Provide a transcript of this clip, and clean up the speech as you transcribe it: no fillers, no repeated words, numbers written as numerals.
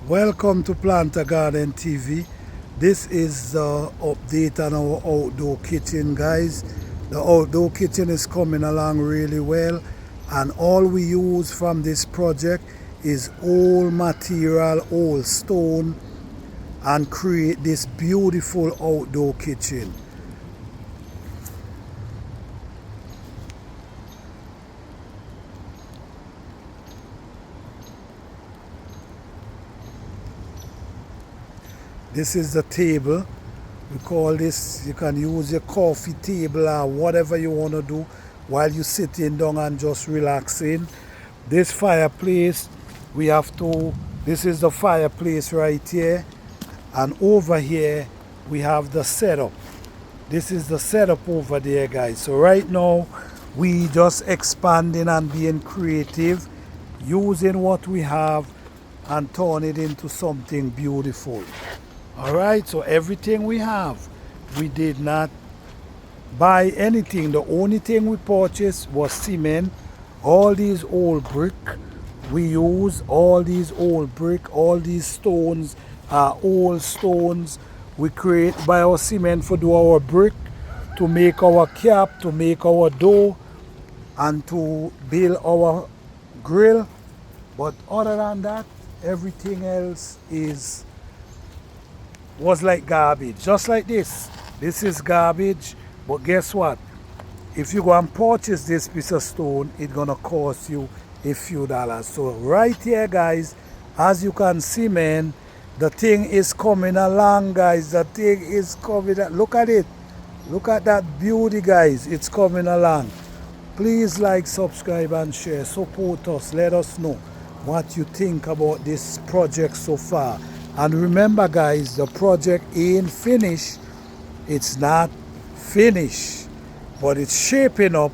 Welcome to Planter Garden TV. This is the update on our outdoor kitchen, guys. The outdoor kitchen is coming along really well, and all we use from this project is old material, old stone, and create this beautiful outdoor kitchen. This is the table. We call this, you can use your coffee table or whatever you want to do while you're sitting down and just relaxing. This fireplace, this is the fireplace right here. And over here, we have the setup. This is the setup over there, guys. So right now, we just expanding and being creative, using what we have and turn it into something beautiful. All right, so everything we have, we did not buy anything. The only thing we purchased was cement. All these old brick, we use all these old brick, all these stones are old stones. We buy our cement for do our brick, to make our cap, to make our door, and to build our grill. But other than that, everything else was like garbage, just like this. This is garbage, but guess what? If you go and purchase this piece of stone, it's gonna cost you a few dollars. So right here, guys, as you can see, man, the thing is coming along, guys. The thing is coming. Look at it. Look at that beauty, guys. It's coming along. Please like, subscribe, and share. Support us. Let us know what you think about this project so far. And remember, guys, the project ain't finished. It's not finished, but it's shaping up